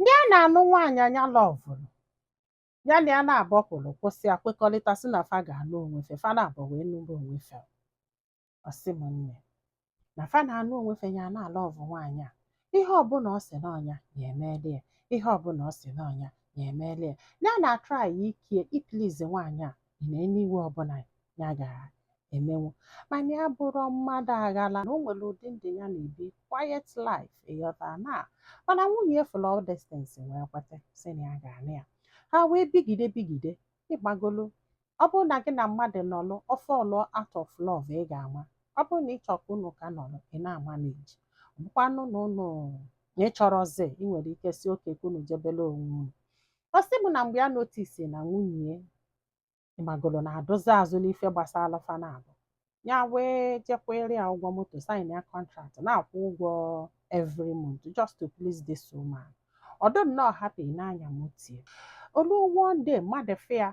ya na-anụ nwaanyị anya lọvụrụ ya na ya na-abọpụrụ kwụsị kwekọrịta sị na fa ga-anụ onwe fe fa na-abọ wee nụrụ onwe fe ọsị m nne na fa na-anụ onwe fe ya na-alọvụ nwaanyị a ihe ọbụla ọ sị n'ọnya ya emeli ya ihe ọbụla ọ sị n'ọnya ya emeli ya ya na-atrai ike iplizi nwaanyị a na eluigwe ọbụla ya ga-emenwu mana ya bụrụ mmadụ aghala na o nwere ụdị ndụ ya na-ebi quiet life ịghọta na mana nwunye efula all distance wee kweta sị na ya ga-anụ ya ha wee bigide ịgbagolo ọ bụrụ na gị na mmadụ nọlụ ofe ọlụ out of love ị ga-ama ọ bụrụ na ịchọ ka unu ka nọrọ ị na-ama na-eji ọbụkwanụ na ụnụ na ịchọrọzi ị nwere ike si oke ka unu jebele onwe unu ọ sị m na mgbe ya notisi na nwunye ịmagolo na-adụzi azụ n'ife gbasara fanabụ ya wee jekwere ya ụgwọ moto sign ya contract na-akwụ ụgwọ every month just to please this woman ọdụ nnọọ happy n'anya motie olu one day mmadụ fịa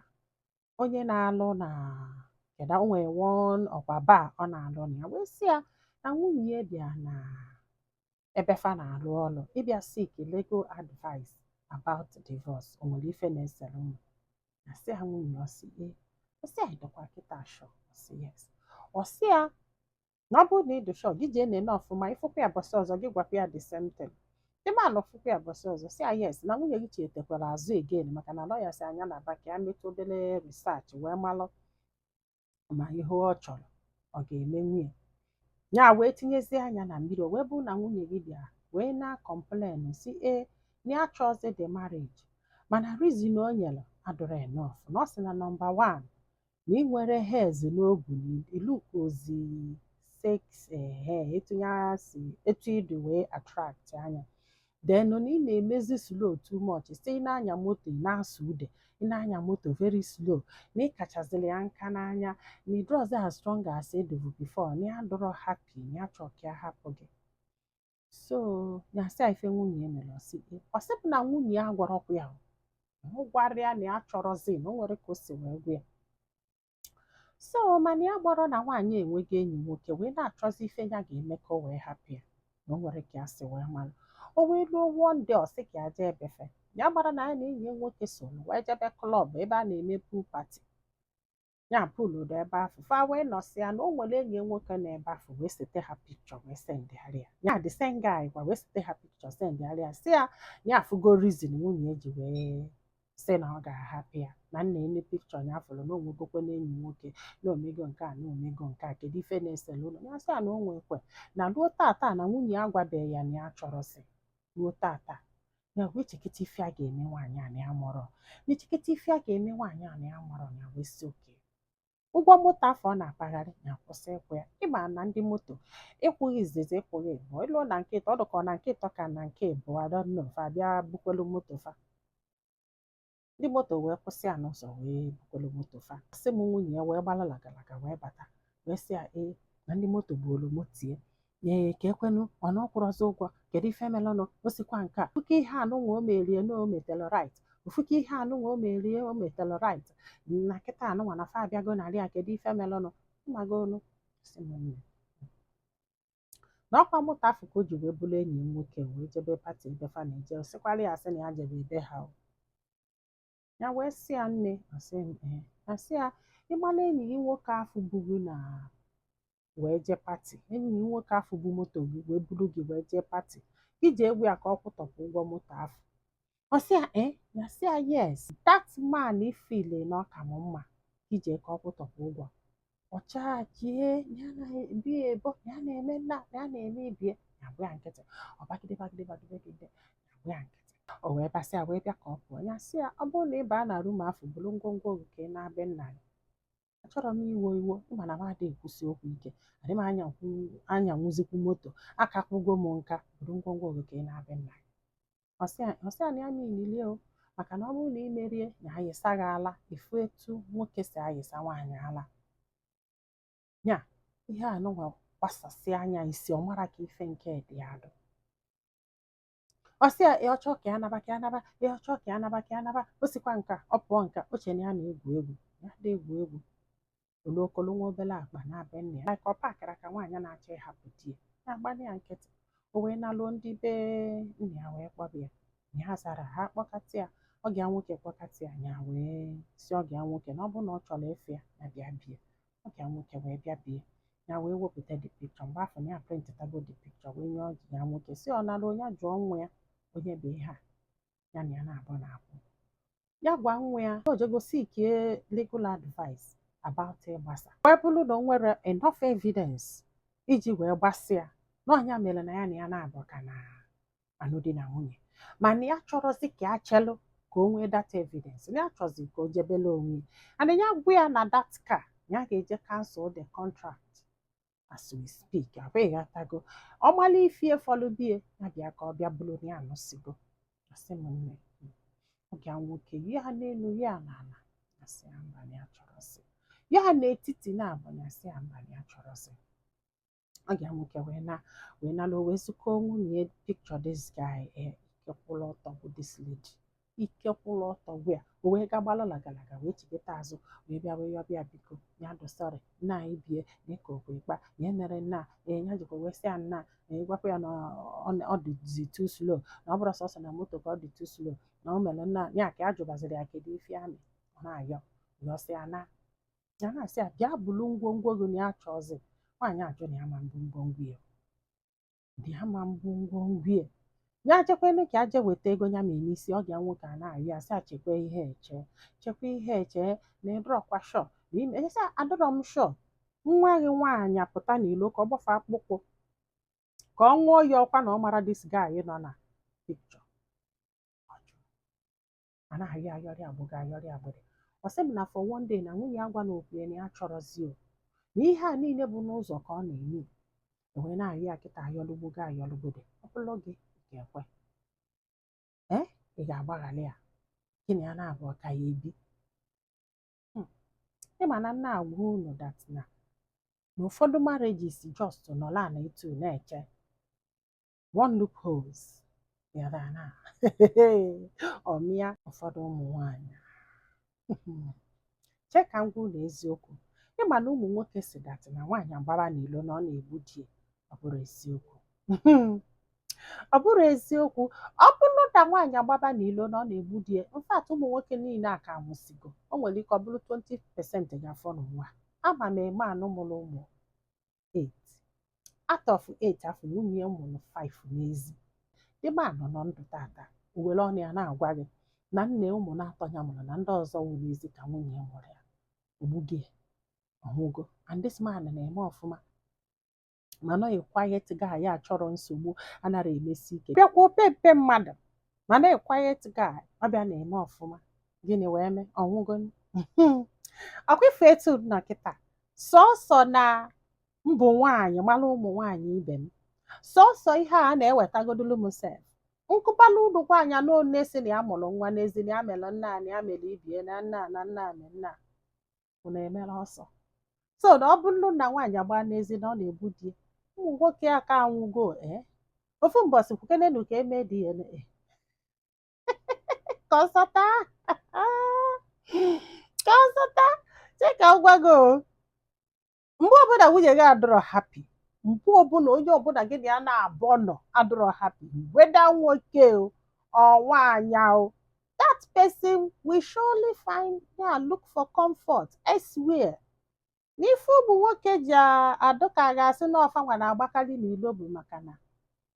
onye na-alụ na kedu onwe one ọkwa bar ọ na-alụ na ya wee sị ya na nwunye bịa na ebe fa na-alụ ọlụ ịbịa seek legal advice about divorce o nwere ife na-esere ụmụ na sị ha nwunye ọsị ọsị ya ịdọkwa kịta shọ ọsị yes ọsị ya na ọ bụrụ na ịdụ shọ gị jee nene ọfụma ịfụkwa ya bọsị ọzọ gị gwakwa ya the same thing ịma na ọfụkwa ya bọsị ọzọ sị ya yes na nwunye gị chetakwara azụ again maka na lọya si anya na-aba ka ya metụ obere research wee malụ ma ihe ọ chọrọ ọ ga-eme nwunye ya wee tinyezie anya na mmiri o wee bụ na nwunye gị bịa wee na-complain si na ya chọzi the marriage mana reason o nyere adụrụ enough na ọ sị na nọmba 1 na ị nwere hairs n'obu ilukozi sex etu ịdị wee attract anya then na ị na-emezi slow too much si ị na-anya moto ị na-asụ ude ị na-anya moto very slow na ị kachaziri ya nka n'anya na ịdrozi as strong as edovu before na ya dọrọ happy na ya chọ ka ya hapụ gị so ya sị ife nwunye mere ọsịpụ na nwunye ya gwarọkwa ya ọ gwara ya na ya chọrọzi na o nwere ka o si wee gwa ya so mana ya gbọrọ na nwaanyị enweghị enyi nwoke wee na-achọzi ife ya ga-eme ka o wee hapụ ya na o nwere ka ya si wee mara o wee ruo one day ọ sị ka ya jee ebefe ya gbara na ya na enyi nwoke so wee jebe klọb ebe a na-eme pool party ya pulu dị ebe afọ fa wee nọsịa na o nwere enyi nwoke na ebe afọ wee sete ha pikchọ wee sendịgharịa ya the same guy gwa wee sete ha pikchọ sendịgharịa si ya ya afụgo reason nwunye eji wee sị na ọ ga-ahapụ ya na nna ene pikchọ ya fụrụ na onwegokwe na enyi nwoke na omego nke a na omego nke a kedu ife na-esele ụlọ ya sị ya na o nwekwe na ruo tata na nwunye agwabeghị ya na ya chọrọsị ruo tata ya wee chekịta ife a ga-eme nwaanyị a na ya mụrụ n'echekịta ife a ga-eme nwaanyị a na ya mụrụ ya wee si oke ụgwọ moto afọ ọ na-akpagharị ya kwụsị ịkwụ ya ịma na ndị moto ịkwụghị izizi ịkwụghị ịbụọ ịlụ na nke ịtọ ọ dụkọ na nke ịtọ ka na nke ịbụọ adọnọ fa bịa bukwelu moto fa ndị moto wee kwụsị ya n'ụzọ wee bukwelu moto fa sị m nwunye ya wee gbala lagalaga wee bata wee sị ya na ndị moto bụ olomo tie ka ekwenụ ọna ọkwụrọzi ụgwọ kedu ife melụnụ o sikwa nke a oke ihe anụnwa o merie na o metelu right ofuke ihe anụnwa o merie o metelu right na kịta anụnwa na fa abịago narị a kedu ife melụnụ mmagonu si m nne na ọkwa moto afọ ka o ji wee bụrụ enyi m nwoke wee jebe pati ebe fa na-eje osikwara ya sị na ya jebe ebe ha ya wee sị ya nne asị ya ịgbala enyi gị nwoke afọ buru na wee jee pati enyi gị nwoke afọ bụ moto gị wee buru gị wee jee pati iji egwu ya ka ọ kwụtọpụ ụgwọ moto afọ ọ sị ya ya sị ya yes that man ifile na ọka m mma ije ka ọ kwụtọpụ ụgwọ ọchajie ya na-ebi ebo ya na-eme nna ya na-eme ibie ya bụ ya nkịtị ọ bagide ya bụ ya nkịtị o wee basị ya wee bịa ka ọ pụọ ya sị ya ọ bụrụ na ị baa na rum afọ bụrụ ngwongwo nke na-abịa nna gị achọrọ m iwo ịma na m adịghị ekwusi okwu ike adị m anyanwụzikwu moto akakwụgo m nka bụrụ ngwongwo nke na-abịa nna gị ọsịa na ya niile o maka na ọ bụrụ na ị merie na ayịsa gị ala efu etu nwoke si ayịsa nwaanyị ala ya ihe anụnwa gbasasị anya isi ọ mara ka ife nke dị adụ ọsịa ọchọ ka ya naba ọchọ ka ya naba o sikwa nka ọ pụọ nka o chere na ya na-egwu egwu ya dị egwu egwu olokolo nwa obere akpa na-abịa nne ya ka ọ pakara ka nwaanyị na-achọ ịhapụ di ya ya gbanye ya nkịtị o wee nalụọ ndị be nna ya wee kpọba ya ha zara ha kpọkọta ya ọgọ ya nwoke kpọkọta ya nya wee si ọgọ ya nwoke na ọ bụrụ na ọ chọrọ efe ya na bịa bie ọgọ ya nwoke wee bịa bie ya wee wepụta the picture mgbe afọ ya prịntịtago the picture wee nye ọgọ ya nwoke si ọ nara onye jụọ nwa ya onye bụ ihe a ya na ya na-abụ na-abụ ya gwa nwa ya o jego seek legal advice about ịgbasa wee bụrụ na o nwere enough evidence iji wee gbasịa n'ọnya mere na ya na-abụ ka na anụ di na nwunye mana ya chọrọzi ka ya chelụ ka o nwee data evidence ya chọzi ka o jebele onwe and ya gwa ya na that car ya ga-eje cancel the contract as we speak abụghị ghọtago ọmala ifie fọlụbie ya bịa ka ọ bịa bụrụ na ya anụsigo asị m nne oge nwoke ya n'elu ya n'ala asị ya mba ya chọrọzi ya n'etiti na-abanye asị ya mba ya chọrọzi oge nwoke wee nala o wee zụkọ nwunye picture this guy ike kwụrụ ọtọ bụ this lady ike kwụrụ ọtọ wee o wee gagbalụ lagalaga wee chigata azụ wee bịa wee yọbịa biko ya dosari nna anyị bie dịka okwe kpa ya mere nna ya jikwa wee sị ya nna gwakwa ya na ọ dịzi too slow na ọ bụrụ sọsọ na moto ka ọ dị too slow na o mere nna ya ka a jụbaziri ya kedu ife amị ọ na-ayọ yọsị ya na-asị ya bịa bulu ngwongwo gị na ya chọzi nwaanyị ajụ na ya ma mbụ ngwongwo ya dị ya ma mbụ ngwongwo ya ya jekwene ka aje weta ego ya ma emisi ọ ga nwoke a na-arị asị achekwa ihe eche na ịdọrọkwa shọ esi adọrọ m shọ nwa gị nwaanyị apụta n'ilo ka ọ gbafe akpụkpọ ka ọ ṅụọ ya ọkwa na ọ mara dis guy nọ na pikchọ a na-arị ayọrị agbụga ayọrị agbụrị ọ sị m na for one day na nwunye ya gwa na okwu ya na ya chọrọzi o na ihe a niile bụ n'ụzọ ka ọ na-eme wee na-arị ya kịta ayọlụgbogo ayọlụgbode ọ bụrụ gị ga-ekwe ị ga-agbaghara ya gị na ya na-abụ ka ya ebi ịma na nna agwa unu dat na ụfọdụ marriages just nọla na etu na-eche one loopholes yara na ọmịa ụfọdụ ụmụ nwanyị chee ka m gwa unu eziokwu ịma na ụmụ nwoke si dat na nwaanyị agbara n'ilo na ọ na-egbu di ọ bụrụ eziokwu ọ bụrụ eziokwu ọ bụrụ na nwaanyị agbaba n'ilo na ọ na-egbu di ya mfat ụmụ nwoke niile a ka anwụsigo o nwere ike ọ bụrụ 20% ga-afọ n'ụwa ama m eme anụ mụrụ ụmụ 8 out of 8 afọ nwunye mụrụ 5 n'ezi dịba nọ nọ ndụ tata owere ọnụ ya na-agwa gị na nne ụmụ na-atọ ya mụrụ na ndị ọzọ nwụrụ ezi ka nwunye ya mụrụ ya ogbugi ọhụgo and this man na-eme ọfụma mana quiet guy ya chọrọ nsogbu anara emesi ike bịakwa opempe mmadụ mana quiet guy ọbịa na-eme ọfụma gịnị wee mee ọnwụgo ọkwa ife etu na kịta sọsọ na mbụ nwaanyị mara ụmụ nwaanyị ibe m sọsọ ihe a na-ewetagodolu m sef nkụpala ụdụ nwaanyị n'one si na ya mụrụ nwa n'ezi na ya mere nna na ya mere ibie na nna na nna na nna unu emere ọsọ so na ọ bụrụ na nwaanyị agba n'ezi na ọ na-egbu di ụmụ nwoke aka anwụgo ofu mbọsị kwukenenu ka eme DNA ka ọsọta cheka ngwago mgbe ọbụla nwunye gị adọrọ happy mgbe ọbụla onye ọbụla gị na ya na-abụ nọ adọrọ happy weda nwoke ọ nwaanyị that person will surely find look for comfort elsewhere n'ife ụmụ nwoke ji adụ ka ga-asị na ọfanwa na-agbakarị n'ilo bụ maka na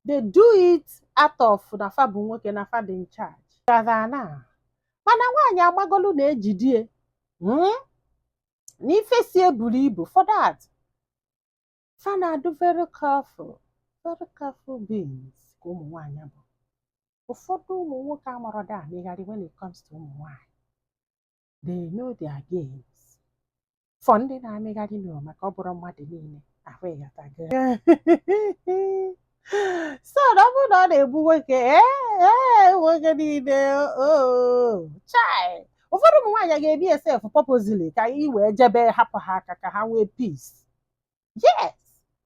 they do it out of na fa bụ nwoke na fa dị in charge mana nwaanyị agbagolu na-ejidie n'ife si eburu ibu for that fa na-adụ very careful beings ka ụmụ nwaanyị bụ ụfọdụ ụmụ nwoke amarọda amịgharị when it comes to ụmụ nwaanyị they know their games fọ ndị na-amịgharị nọ maka ọ bụrụ mmadụ niile ahụ ịghọtago so na ọ bụrụ na ọ na-egbu nwoke nwoke niile chai ụfọdụ ụmụ nwaanyị ga-ebi esef purposely ka ị wee jebe hapụ ha aka ka ha nwee peace yes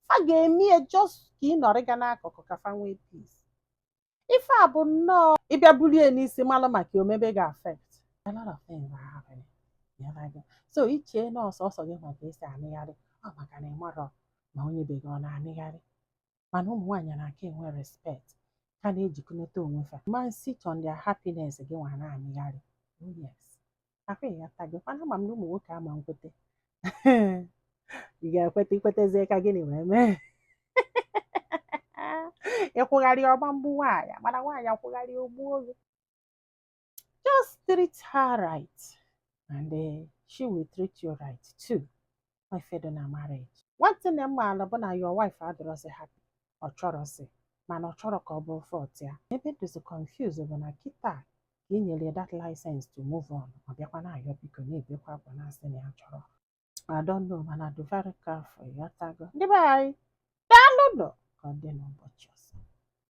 fa ga-eme just ka ị nọrị ga n'akụkụ ka fa nwee peace ife a bụ nnọọ ịbịa bulie n'isi malụ maka omebe ga-affect a lot of things are happening. So ichee na ọsọsọ gị maka esi amịgharị ọ maka na ịmarọ ma onye be gị ọ na-amịgharị mana ụmụ nwaanyị na-aka enwe respect ka na-ejikọnata onwe fa man sit on their happiness gị nwa na-amịgharị. Oh yes. Akwa ịghọta gị kwana ama m na ụmụ nwoke ama nkwete. Ị ga-ekweta ikwetezie ka gịnị wee mee ịkwụgharị ọgba mgbu nwaanyị mana nwaanyị akwụgharị ogbuo gị. Just treat her right and she will treat you right too. Ife dị na marriage. One thing m maara bụ na your wife adịrọzi happy. Ọ chọrọsị mana ọ chọrọ ka ọ bụrụ fault ya. Ebe dịzi confused bụ na kịta ka ị nyere that license to move on. Ọ bịakwa na-ayọ biko na-ebekwa akwa na-asị na ya chọrọ. I don't know mana do very careful. Ịghọtago. Ndị be anyị daalụ nụ ka ọ dị n'ụbọchị ọzọ.